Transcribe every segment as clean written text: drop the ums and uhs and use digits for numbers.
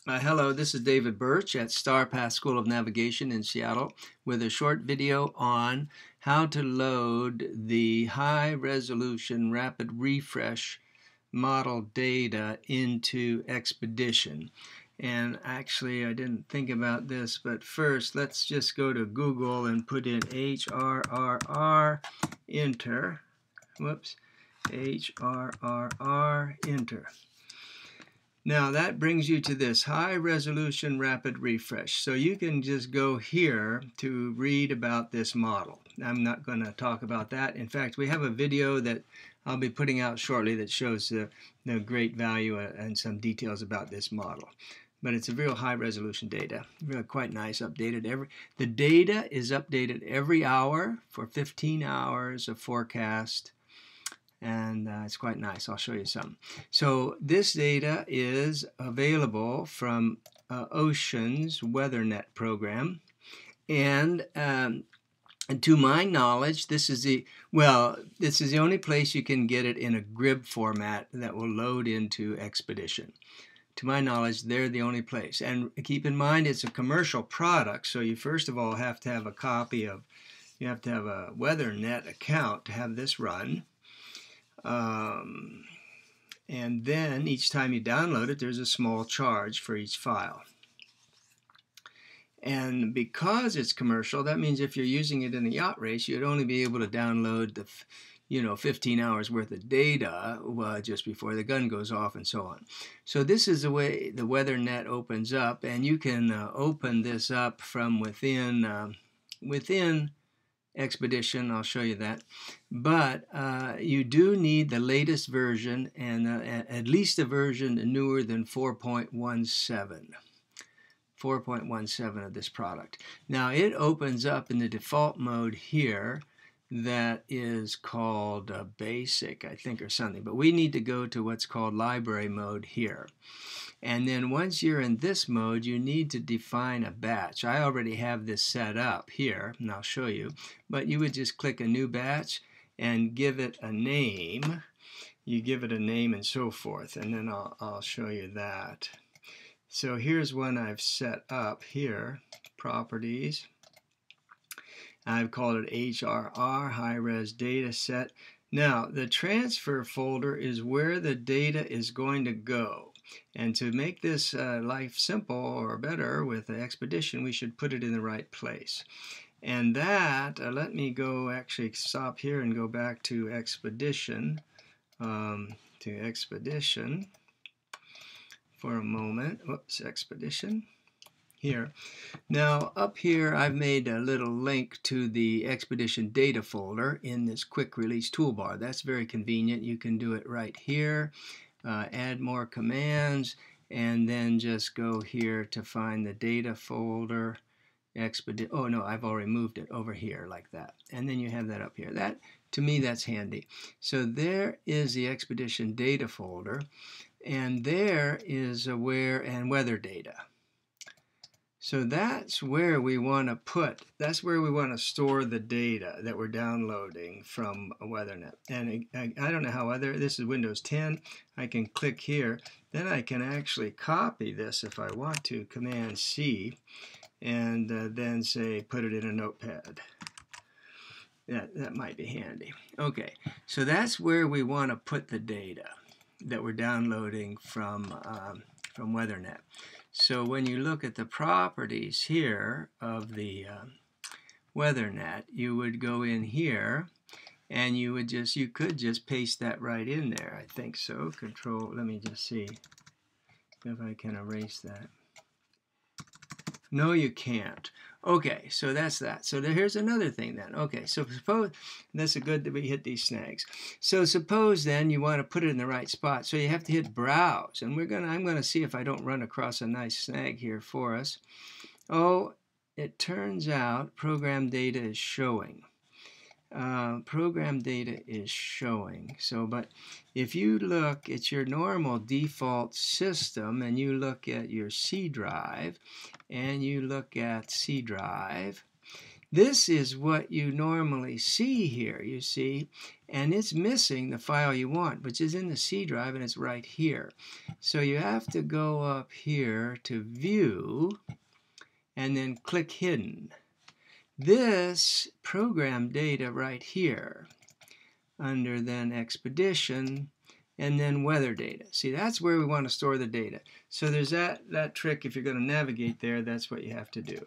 Hello, this is David Birch at StarPath School of Navigation in Seattle with a short video on how to load the high resolution rapid refresh model data into Expedition. And actually I didn't think about this, but first let's just go to Google and put in HRRR, enter, whoops, HRRR, enter. Now that brings you to this high resolution rapid refresh. So you can just go here to read about this model. I'm not going to talk about that. In fact, we have a video that I'll be putting out shortly that shows the great value and some details about this model. But it's a real high resolution data, really quite nice, updated the data is updated every hour for 15 hours of forecast. And it's quite nice. I'll show you some. So this data is available from Ocean's WeatherNet program, and to my knowledge, this is the only place you can get it in a grib format that will load into Expedition. To my knowledge, they're the only place. And keep in mind, it's a commercial product, so you first of all have to have a copy of, you have to have a WeatherNet account to have this run. And then each time you download it, there's a small charge for each file. And because it's commercial, that means if you're using it in a yacht race, you'd only be able to download the 15 hours worth of data just before the gun goes off and so on. So this is the way the WeatherNet opens up, and you can open this up from within Expedition. I'll show you that. But you do need the latest version, and at least a version newer than 4.17 of this product. Now it opens up in the default mode here that is called basic, I think, or something. But we need to go to what's called library mode here. And then once you're in this mode, you need to define a batch. I already have this set up here, and I'll show you. But you would just click a new batch and give it a name. You give it a name and so forth, and then I'll show you that. So here's one I've set up here, properties. I've called it HRR, High Res Data Set. Now, the transfer folder is where the data is going to go. And to make this life simple or better with the Expedition, we should put it in the right place. And that, let me go actually stop here and go back to Expedition, for a moment. Whoops, Expedition. Here. Now up here I've made a little link to the Expedition data folder in this quick release toolbar. That's very convenient. You can do it right here, add more commands, and then just go here to find the data folder. Oh no, I've already moved it over here like that, and then you have that up here. That, to me, that's handy. So there is the Expedition data folder, and there is aware and weather data. So that's where we want to store the data that we're downloading from WeatherNet. And I don't know how this is Windows 10. I can click here. Then I can actually copy this if I want to, Command C, and then say put it in a notepad. That might be handy. Okay, so that's where we want to put the data that we're downloading from WeatherNet. So when you look at the properties here of the WeatherNet, you would go in here and you could just paste that right in there. I think so. Control, let me just see if I can erase that. No, you can't. Okay, so that's that. So here's another thing then. Okay, so suppose, that's good that we hit these snags. So suppose then you want to put it in the right spot. So you have to hit browse, and I'm gonna see if I don't run across a nice snag here for us. Oh, it turns out program data is showing. Program data is showing. So, but if you look at your normal default system and you look at your C drive and you look at C drive, This is what you normally see here, you see, and it's missing the file you want, which is in the C drive, and it's right here. So you have to go up here to View, and then click Hidden. This program data right here, under then Expedition, and then weather data. See, that's where we want to store the data. So there's that trick. If you're going to navigate there, that's what you have to do.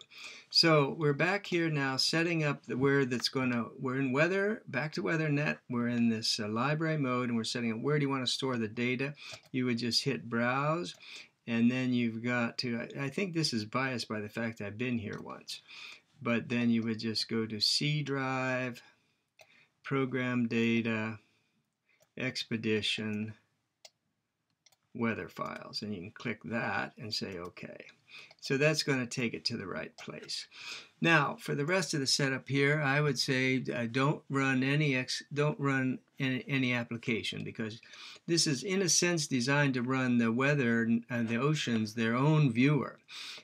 So we're back here now, setting up the where that's going to, we're in weather, back to WeatherNet. We're in this library mode, and we're setting up where do you want to store the data. You would just hit Browse, and then you've got to, I think this is biased by the fact I've been here once, but then you would just go to C drive, program data, Expedition, weather files, and you can click that and say OK. So that's going to take it to the right place. Now for the rest of the setup here, I would say don't run any application, because this is in a sense designed to run the weather, the oceans, their own viewer,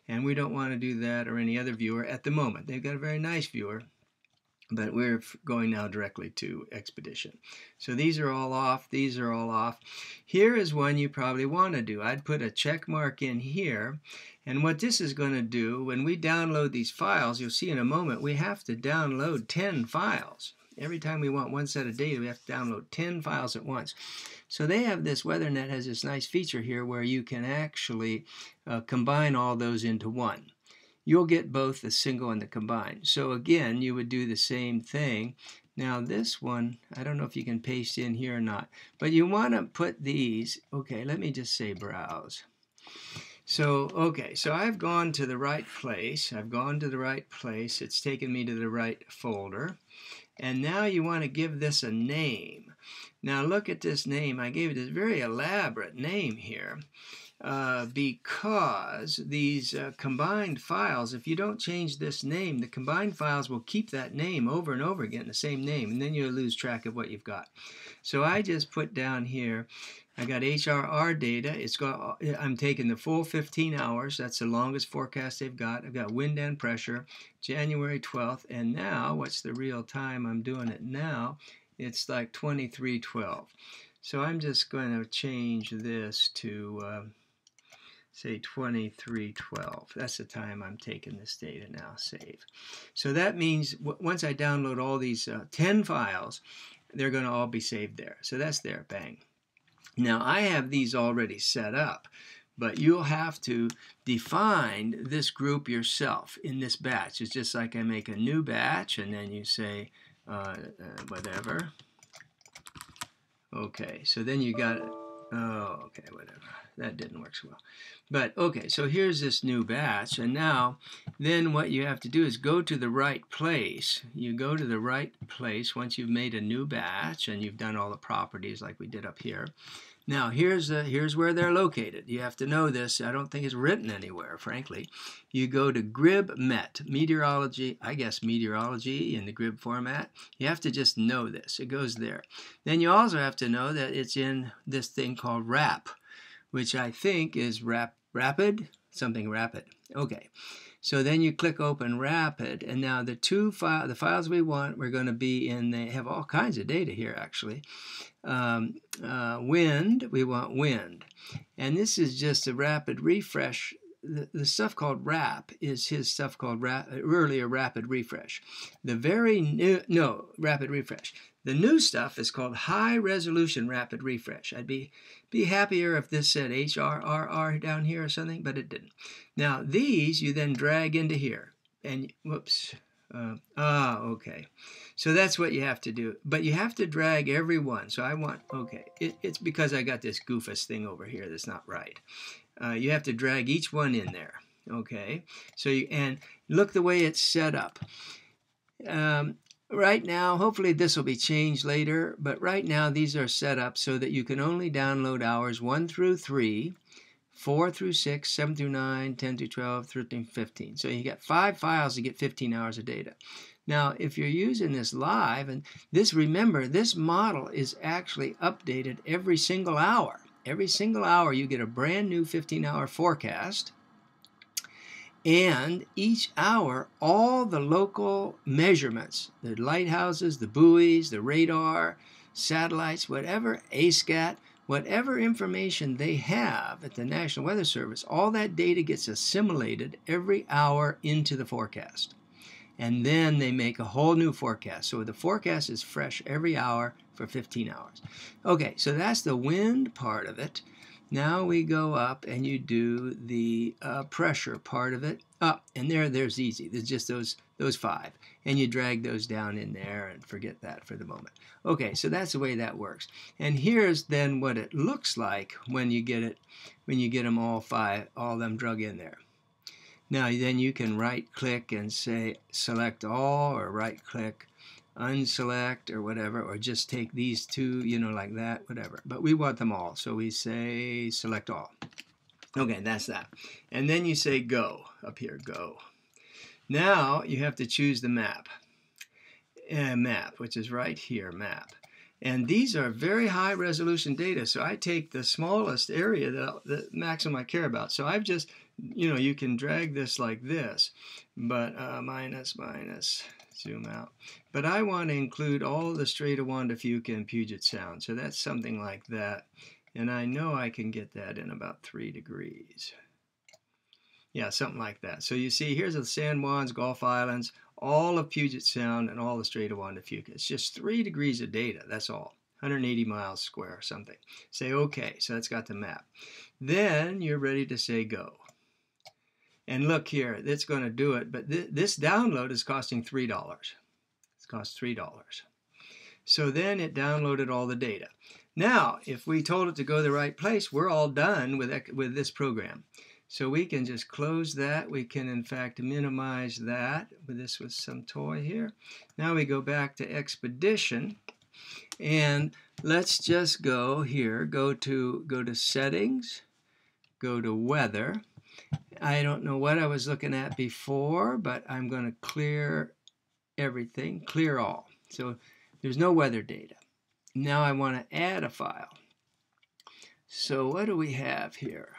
and we don't want to do that or any other viewer at the moment. They've got a very nice viewer, but we're going now directly to Expedition. So these are all off. These are all off. Here is one you probably want to do. I'd put a check mark in here. And what this is going to do, when we download these files, you'll see in a moment, we have to download 10 files. Every time we want one set of data, we have to download 10 files at once. So they have this, WeatherNet has this nice feature here where you can actually combine all those into one. You'll get both the single and the combined. So again, you would do the same thing. Now this one, I don't know if you can paste in here or not, but you want to put these, okay, let me just say Browse. So, okay, so I've gone to the right place. I've gone to the right place. It's taken me to the right folder. And now you want to give this a name. Now look at this name. I gave it this very elaborate name here. Because these combined files, if you don't change this name, the combined files will keep that name over and over again, the same name, and then you'll lose track of what you've got. So I just put down here, I got HRRR data. I'm taking the full 15 hours. That's the longest forecast they've got. I've got wind and pressure, January 12th, and now, what's the real time I'm doing it now? It's like 23:12. So I'm just going to change this to say 23:12. That's the time I'm taking this data now. Save. So that means once I download all these 10 files, they're going to all be saved there. So that's there. Bang. Now I have these already set up, but you'll have to define this group yourself in this batch. It's just like I make a new batch, and then you say whatever. Okay, so then you got it. Oh, okay, whatever. That didn't work so well. But, okay, so here's this new batch, and now, then what you have to do is go to the right place. You go to the right place once you've made a new batch, and you've done all the properties like we did up here. Now, here's where they're located. You have to know this. I don't think it's written anywhere, frankly. You go to grib met, meteorology, I guess meteorology in the grib format. You have to just know this. It goes there. Then you also have to know that it's in this thing called RAP, which I think is rapid, something rapid. Okay. So then you click Open Rapid, and now the files we want, we're going to be in, they have all kinds of data here actually. Wind, we want wind. And this is just a rapid refresh. The stuff called RAP is his stuff called earlier rapid refresh. The very new, no, rapid refresh. The new stuff is called high resolution rapid refresh. I'd be happier if this said HRRR down here or something, but it didn't. Now these you then drag into here, and whoops. Okay. So that's what you have to do. But you have to drag every one. So I want, okay, it's because I got this goofus thing over here that's not right. You have to drag each one in there. Okay. So and look the way it's set up. Right now, hopefully this will be changed later, but right now these are set up so that you can only download hours 1 through 3, 4 through 6, 7 through 9, 10 through 12, 13, 15. So you get 5 files to get 15 hours of data. Now, if you're using this live, and this, remember, this model is actually updated every single hour. Every single hour you get a brand new 15-hour forecast. And each hour, all the local measurements, the lighthouses, the buoys, the radar, satellites, whatever, ASCAT, whatever information they have at the National Weather Service, all that data gets assimilated every hour into the forecast. And then they make a whole new forecast. So the forecast is fresh every hour for 15 hours. Okay, so that's the wind part of it. Now we go up and you do the pressure part of it. Up and there's easy. There's just those 5, and you drag those down in there and forget that for the moment. Okay, so that's the way that works. And here's then what it looks like when you get them all 5, all of them drug in there. Now then you can right-click and say select all, or right-click unselect, or whatever, or just take these 2, like that, whatever. But we want them all, so we say select all. Okay, that's that. And then you say go, up here, go. Now you have to choose the map, which is right here, map. And these are very high resolution data, so I take the smallest area, the maximum I care about. So I've just, you can drag this like this, but minus, zoom out. But I want to include all the Strait of Juan de Fuca and Puget Sound, so that's something like that. And I know I can get that in about 3 degrees. Yeah, something like that. So you see, here's the San Juans, Gulf Islands, all of Puget Sound, and all the Strait of Juan de Fuca. It's just 3 degrees of data, that's all. 180 miles square or something. Say OK, so that's got the map. Then you're ready to say go. And look here, it's going to do it, but this download is costing $3. It costs $3. So then it downloaded all the data. Now, if we told it to go to the right place, we're all done with this program. So we can just close that. We can, in fact, minimize that. This was some toy here. Now we go back to Expedition. And let's just go here. Go to Settings. Go to Weather. I don't know what I was looking at before, but I'm going to clear everything. Clear all. So there's no weather data. Now I want to add a file. So what do we have here?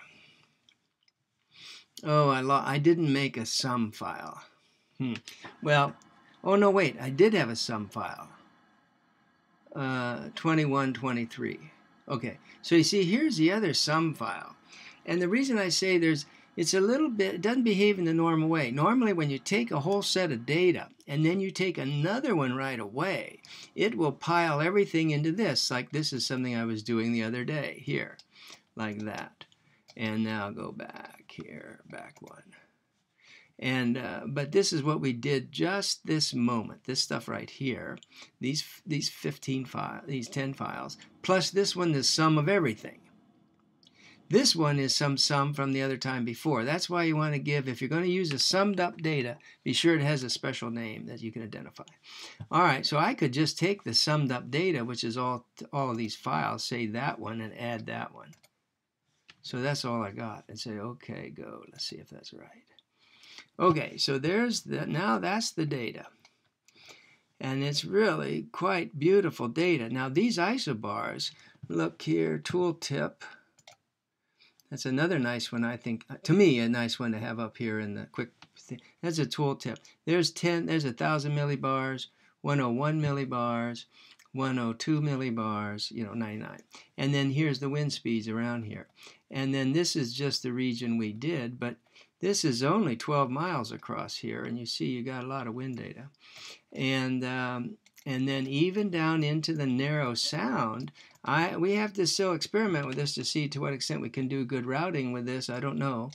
Oh, I didn't make a sum file. Well, oh no, wait, I did have a sum file. 2123. Okay, so you see, here's the other sum file. And the reason I say it's a little bit, it doesn't behave in the normal way. Normally when you take a whole set of data and then you take another one right away, it will pile everything into this, like this is something I was doing the other day, here, like that. And now go back here, back one. And but this is what we did just this moment, this stuff right here, these 15 files, these 10 files, plus this one, the sum of everything. This one is some sum from the other time before. That's why you want to give, if you're going to use a summed up data, be sure it has a special name that you can identify. All right, so I could just take the summed up data, which is all of these files, say that one, and add that one. So that's all I got, and say, okay, go. Let's see if that's right. Okay, so there's now that's the data. And it's really quite beautiful data. Now these isobars, look here, tooltip. That's another nice one, I think, to me, a nice one to have up here in the quick thing. That's a tooltip. There's 1,000 millibars, 101 millibars, 102 millibars, 99. And then here's the wind speeds around here. And then this is just the region we did, but this is only 12 miles across here, and you see you got a lot of wind data. And then even down into the narrow sound, we have to still experiment with this to see to what extent we can do good routing with this. I don't know.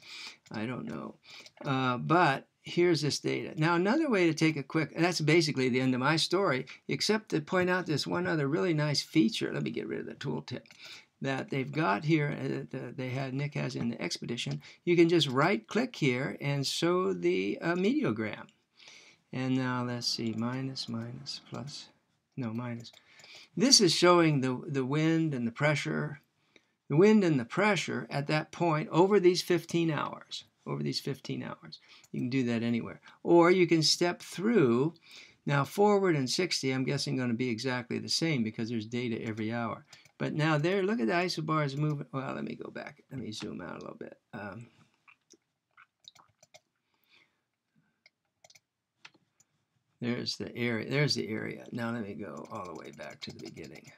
But here's this data. Now another way to take a quick, that's basically the end of my story, except to point out this one other really nice feature. Let me get rid of the tooltip that they've got here, Nick has in the Expedition. You can just right click here and show the meteogram. And now let's see, minus. This is showing the wind and the pressure. The wind and the pressure at that point over these 15 hours. You can do that anywhere. Or you can step through. Now forward and 60, I'm guessing going to be exactly the same because there's data every hour. But now there, look at the isobars moving. Well, let me go back. Let me zoom out a little bit. There's the area. There's the area. Now let me go all the way back to the beginning.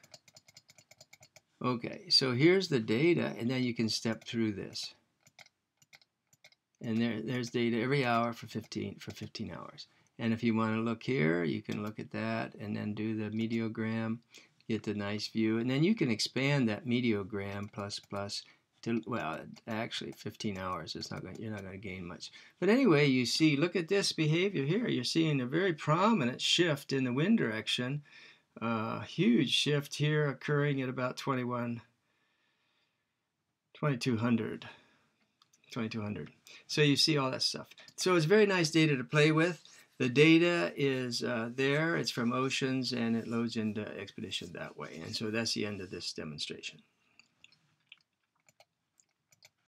Okay, so here's the data, and then you can step through this. And there's data every hour for 15 hours. And if you want to look here, you can look at that and then do the meteogram, get the nice view. And then you can expand that meteogram plus to, well, actually 15 hours. It's not going, you're not going to gain much. But anyway, you see, look at this behavior here. You're seeing a very prominent shift in the wind direction. Huge shift here occurring at about 2200. So you see all that stuff. So it's very nice data to play with. The data is there. It's from Oceans, and it loads into Expedition that way. And so that's the end of this demonstration.